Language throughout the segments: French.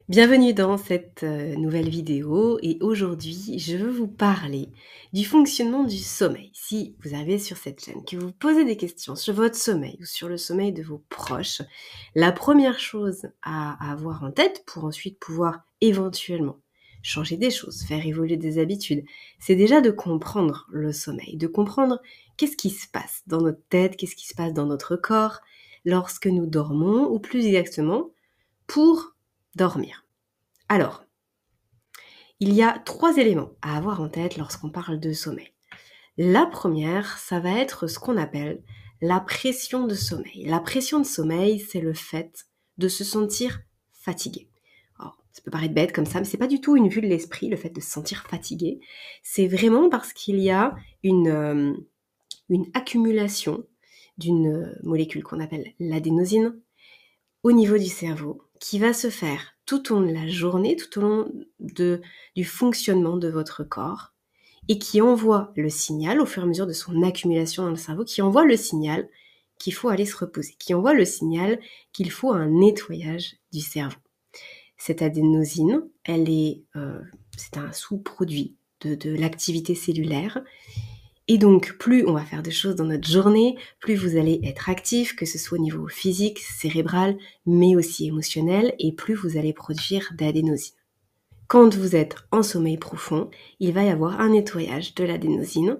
Bienvenue dans cette nouvelle vidéo et aujourd'hui je veux vous parler du fonctionnement du sommeil. Si vous arrivez sur cette chaîne, que vous posez des questions sur votre sommeil ou sur le sommeil de vos proches, la première chose à avoir en tête pour ensuite pouvoir éventuellement changer des choses, faire évoluer des habitudes, c'est déjà de comprendre le sommeil, de comprendre qu'est-ce qui se passe dans notre tête, qu'est-ce qui se passe dans notre corps lorsque nous dormons ou plus exactement pour dormir. Alors, il y a 3 éléments à avoir en tête lorsqu'on parle de sommeil. La première, ça va être ce qu'on appelle la pression de sommeil. La pression de sommeil, c'est le fait de se sentir fatigué. Alors, ça peut paraître bête comme ça, mais c'est pas du tout une vue de l'esprit, le fait de se sentir fatigué. C'est vraiment parce qu'il y a une accumulation d'une molécule qu'on appelle l'adénosine au niveau du cerveau qui va se faire tout au long de la journée, tout au long du fonctionnement de votre corps et qui envoie le signal au fur et à mesure de son accumulation dans le cerveau, qui envoie le signal qu'il faut aller se reposer, qui envoie le signal qu'il faut un nettoyage du cerveau. Cette adénosine, c'est un sous-produit de l'activité cellulaire. Et donc, plus on va faire de choses dans notre journée, plus vous allez être actif, que ce soit au niveau physique, cérébral, mais aussi émotionnel, et plus vous allez produire d'adénosine. Quand vous êtes en sommeil profond, il va y avoir un nettoyage de l'adénosine,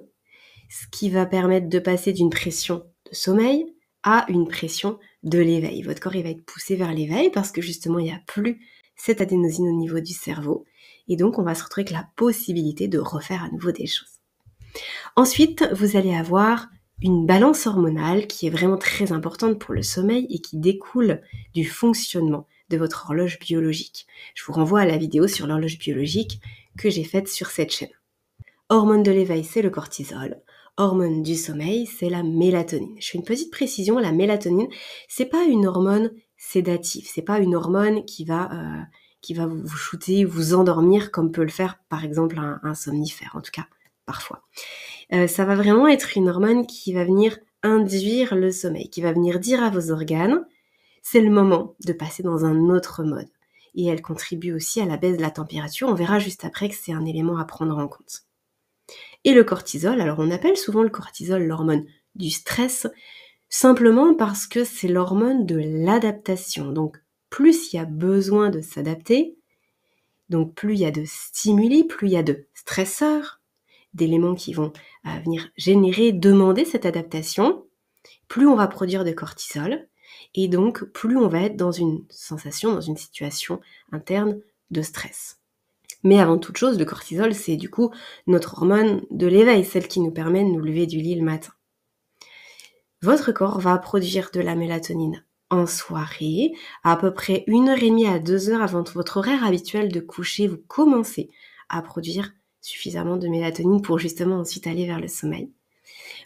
ce qui va permettre de passer d'une pression de sommeil à une pression de l'éveil. Votre corps il va être poussé vers l'éveil parce que justement il n'y a plus cette adénosine au niveau du cerveau, et donc on va se retrouver avec la possibilité de refaire à nouveau des choses. Ensuite, vous allez avoir une balance hormonale qui est vraiment très importante pour le sommeil et qui découle du fonctionnement de votre horloge biologique. Je vous renvoie à la vidéo sur l'horloge biologique que j'ai faite sur cette chaîne. Hormone de l'éveil, c'est le cortisol. Hormone du sommeil, c'est la mélatonine. Je fais une petite précision, la mélatonine, c'est pas une hormone sédative, c'est pas une hormone qui va vous shooter, vous endormir comme peut le faire par exemple un somnifère, en tout cas parfois. Ça va vraiment être une hormone qui va venir induire le sommeil, qui va venir dire à vos organes, c'est le moment de passer dans un autre mode. Et elle contribue aussi à la baisse de la température. On verra juste après que c'est un élément à prendre en compte. Et le cortisol, alors on appelle souvent le cortisol l'hormone du stress, simplement parce que c'est l'hormone de l'adaptation. Donc plus il y a besoin de s'adapter, donc plus il y a de stimuli, plus il y a de stresseurs, d'éléments qui vont venir générer, demander cette adaptation, plus on va produire de cortisol, et donc plus on va être dans une sensation, dans une situation interne de stress. Mais avant toute chose, le cortisol, c'est du coup notre hormone de l'éveil, celle qui nous permet de nous lever du lit le matin. Votre corps va produire de la mélatonine en soirée, à peu près 1h30 à 2h avant votre horaire habituel de coucher, vous commencez à produire suffisamment de mélatonine pour justement ensuite aller vers le sommeil.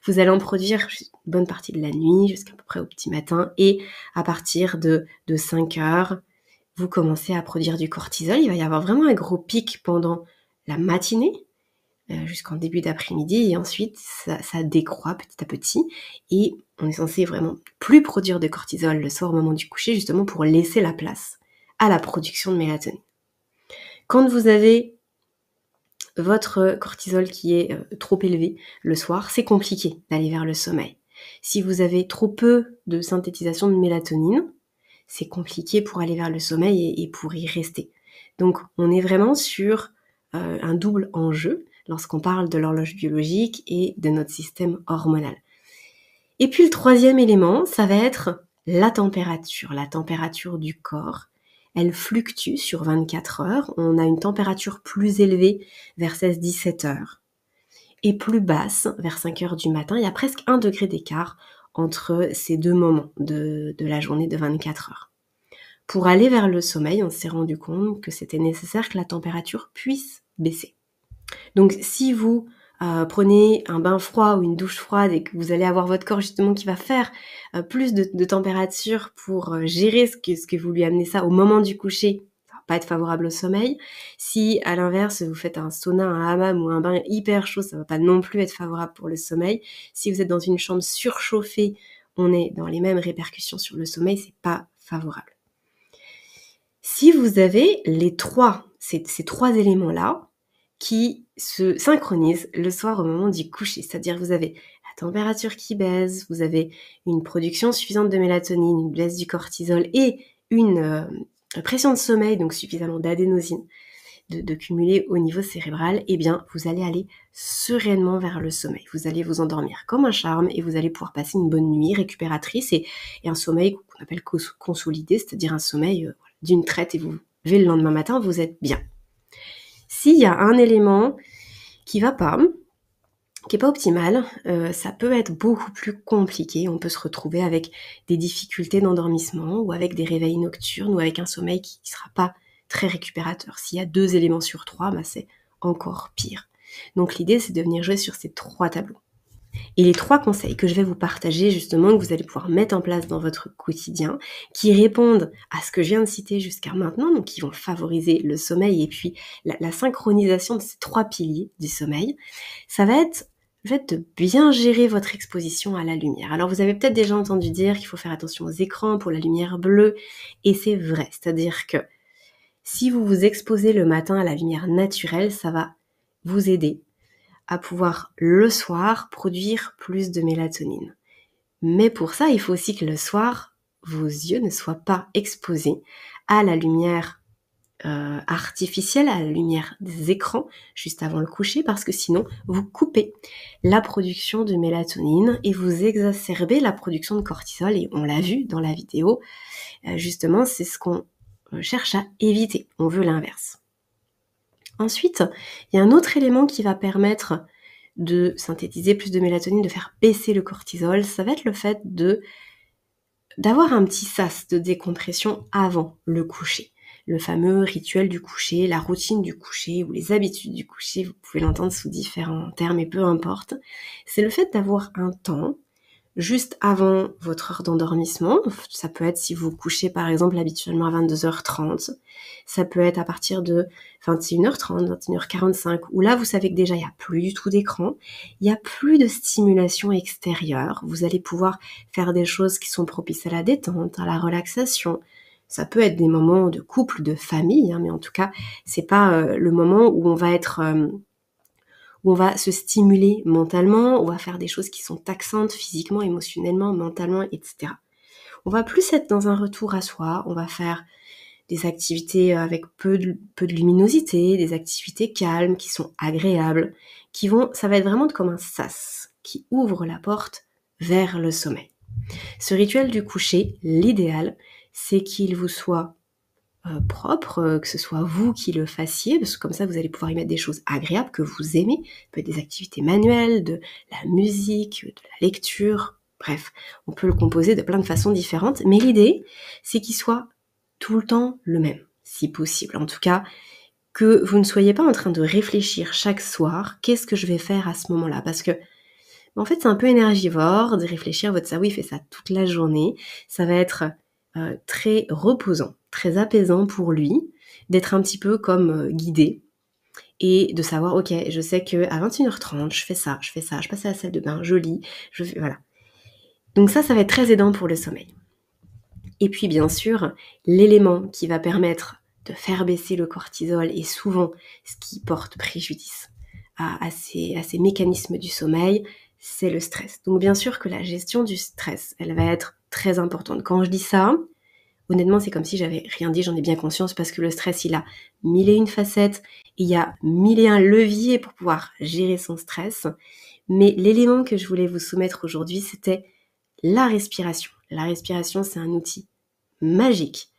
Vous allez en produire une bonne partie de la nuit, jusqu'à peu près au petit matin, et à partir de 5h, vous commencez à produire du cortisol. Il va y avoir vraiment un gros pic pendant la matinée, jusqu'en début d'après-midi, et ensuite ça décroît petit à petit, et on est censé vraiment plus produire de cortisol le soir au moment du coucher, justement pour laisser la place à la production de mélatonine. Quand vous avez votre cortisol qui est trop élevé le soir, c'est compliqué d'aller vers le sommeil. Si vous avez trop peu de synthétisation de mélatonine, c'est compliqué pour aller vers le sommeil et pour y rester. Donc on est vraiment sur un double enjeu lorsqu'on parle de l'horloge biologique et de notre système hormonal. Et puis le troisième élément, ça va être la température du corps. Elle fluctue sur 24 heures. On a une température plus élevée vers 16-17 heures et plus basse vers 5 heures du matin. Il y a presque 1 degré d'écart entre ces deux moments de la journée de 24 heures. Pour aller vers le sommeil, on s'est rendu compte que c'était nécessaire que la température puisse baisser. Donc si vous prenez un bain froid ou une douche froide et que vous allez avoir votre corps justement qui va faire plus de température pour gérer ce que vous lui amenez ça au moment du coucher, ça va pas être favorable au sommeil. Si à l'inverse vous faites un sauna, un hammam ou un bain hyper chaud, ça va pas non plus être favorable pour le sommeil. Si vous êtes dans une chambre surchauffée, on est dans les mêmes répercussions sur le sommeil, c'est pas favorable. Si vous avez ces 3 éléments-là qui se synchronisent le soir au moment du coucher, c'est-à-dire vous avez la température qui baisse, vous avez une production suffisante de mélatonine, une baisse du cortisol et une pression de sommeil, donc suffisamment d'adénosine de cumuler au niveau cérébral, eh bien, vous allez aller sereinement vers le sommeil. Vous allez vous endormir comme un charme et vous allez pouvoir passer une bonne nuit récupératrice et un sommeil qu'on appelle consolidé, c'est-à-dire un sommeil d'une traite et vous levez le lendemain matin, vous êtes bien. S'il y a un élément qui va pas, qui est pas optimal, ça peut être beaucoup plus compliqué. On peut se retrouver avec des difficultés d'endormissement ou avec des réveils nocturnes ou avec un sommeil qui sera pas très récupérateur. S'il y a 2 éléments sur 3, c'est encore pire. Donc l'idée, c'est de venir jouer sur ces 3 tableaux. Et les 3 conseils que je vais vous partager justement, que vous allez pouvoir mettre en place dans votre quotidien, qui répondent à ce que je viens de citer jusqu'à maintenant, donc qui vont favoriser le sommeil et puis la synchronisation de ces 3 piliers du sommeil, ça va être le fait de bien gérer votre exposition à la lumière. Alors vous avez peut-être déjà entendu dire qu'il faut faire attention aux écrans pour la lumière bleue, et c'est vrai, c'est-à-dire que si vous vous exposez le matin à la lumière naturelle, ça va vous aider à pouvoir le soir produire plus de mélatonine. Mais pour ça, il faut aussi que le soir, vos yeux ne soient pas exposés à la lumière artificielle, à la lumière des écrans juste avant le coucher, parce que sinon vous coupez la production de mélatonine et vous exacerbez la production de cortisol, et on l'a vu dans la vidéo, justement c'est ce qu'on cherche à éviter, on veut l'inverse. Ensuite, il y a un autre élément qui va permettre de synthétiser plus de mélatonine, de faire baisser le cortisol, ça va être le fait d'avoir un petit sas de décompression avant le coucher. Le fameux rituel du coucher, la routine du coucher ou les habitudes du coucher, vous pouvez l'entendre sous différents termes et peu importe. C'est le fait d'avoir un temps juste avant votre heure d'endormissement. Ça peut être si vous vous couchez par exemple habituellement à 22h30, ça peut être à partir de 21h30, 21h45, où là vous savez que déjà il n'y a plus du tout d'écran, il n'y a plus de stimulation extérieure, vous allez pouvoir faire des choses qui sont propices à la détente, à la relaxation. Ça peut être des moments de couple, de famille, mais en tout cas c'est pas le moment où on va être... où on va se stimuler mentalement, on va faire des choses qui sont taxantes physiquement, émotionnellement, mentalement, etc. On va plus être dans un retour à soi, on va faire des activités avec peu de luminosité, des activités calmes, qui sont agréables, ça va être vraiment comme un sas qui ouvre la porte vers le sommeil. Ce rituel du coucher, l'idéal, c'est qu'il vous soit propre, que ce soit vous qui le fassiez, parce que comme ça vous allez pouvoir y mettre des choses agréables que vous aimez, ça peut être des activités manuelles, de la musique, de la lecture, bref, on peut le composer de plein de façons différentes, mais l'idée c'est qu'il soit tout le temps le même, si possible. En tout cas, que vous ne soyez pas en train de réfléchir chaque soir, qu'est-ce que je vais faire à ce moment-là, parce que en fait c'est un peu énergivore de réfléchir, votre cerveau il fait ça toute la journée, ça va être très reposant, très apaisant pour lui, d'être un petit peu comme guidé et de savoir, ok, je sais qu'à 21h30, je fais ça, je passe à la salle de bain, je lis, voilà. Donc ça va être très aidant pour le sommeil. Et puis bien sûr, l'élément qui va permettre de faire baisser le cortisol est souvent ce qui porte préjudice à ces mécanismes du sommeil, c'est le stress. Donc bien sûr que la gestion du stress, elle va être très importante. Quand je dis ça, honnêtement, c'est comme si j'avais rien dit, j'en ai bien conscience, parce que le stress, il a 1001 facettes, il y a 1001 leviers pour pouvoir gérer son stress. Mais l'élément que je voulais vous soumettre aujourd'hui, c'était la respiration. La respiration, c'est un outil magique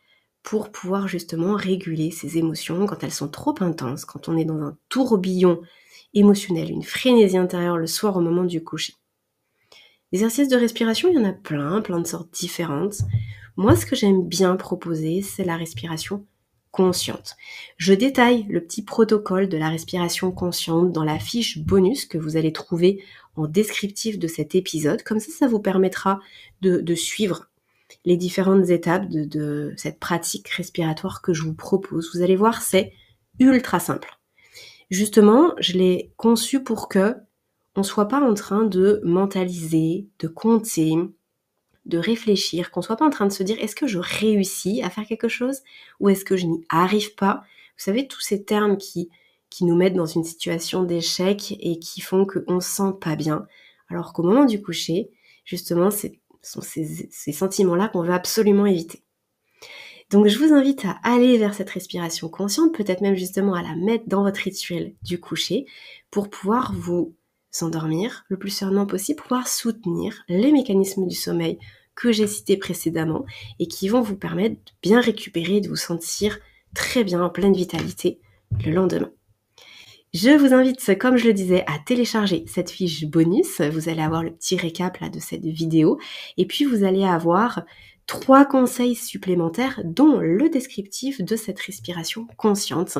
pour pouvoir justement réguler ses émotions quand elles sont trop intenses, quand on est dans un tourbillon émotionnel, une frénésie intérieure le soir au moment du coucher. Les exercices de respiration, il y en a plein de sortes différentes. Moi, ce que j'aime bien proposer, c'est la respiration consciente. Je détaille le petit protocole de la respiration consciente dans la fiche bonus que vous allez trouver en descriptif de cet épisode. Comme ça vous permettra de suivre les différentes étapes de cette pratique respiratoire que je vous propose. Vous allez voir, c'est ultra simple. Justement, je l'ai conçu pour que on soit pas en train de mentaliser, de compter, de réfléchir, qu'on soit pas en train de se dire est-ce que je réussis à faire quelque chose ou est-ce que je n'y arrive pas. Vous savez, tous ces termes qui nous mettent dans une situation d'échec et qui font qu'on ne se sent pas bien. Alors qu'au moment du coucher, justement, ce sont ces sentiments-là qu'on veut absolument éviter. Donc je vous invite à aller vers cette respiration consciente, peut-être même justement à la mettre dans votre rituel du coucher pour pouvoir vous endormir le plus sereinement possible, pouvoir soutenir les mécanismes du sommeil que j'ai cités précédemment et qui vont vous permettre de bien récupérer et de vous sentir très bien en pleine vitalité le lendemain. Je vous invite, comme je le disais, à télécharger cette fiche bonus. Vous allez avoir le petit récap là, de cette vidéo. Et puis, vous allez avoir 3 conseils supplémentaires, dont le descriptif de cette respiration consciente.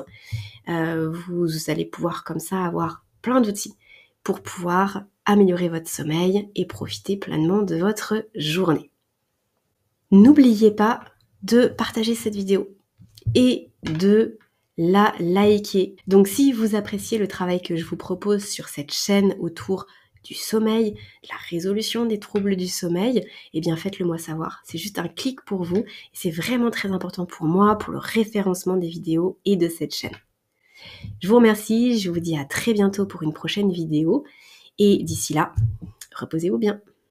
Vous allez pouvoir comme ça avoir plein d'outils pour pouvoir améliorer votre sommeil et profiter pleinement de votre journée. N'oubliez pas de partager cette vidéo et de la liker. Donc si vous appréciez le travail que je vous propose sur cette chaîne autour du sommeil, de la résolution des troubles du sommeil, eh bien faites-le moi savoir. C'est juste un clic pour vous et c'est vraiment très important pour moi, pour le référencement des vidéos et de cette chaîne. Je vous remercie, je vous dis à très bientôt pour une prochaine vidéo et d'ici là, reposez-vous bien.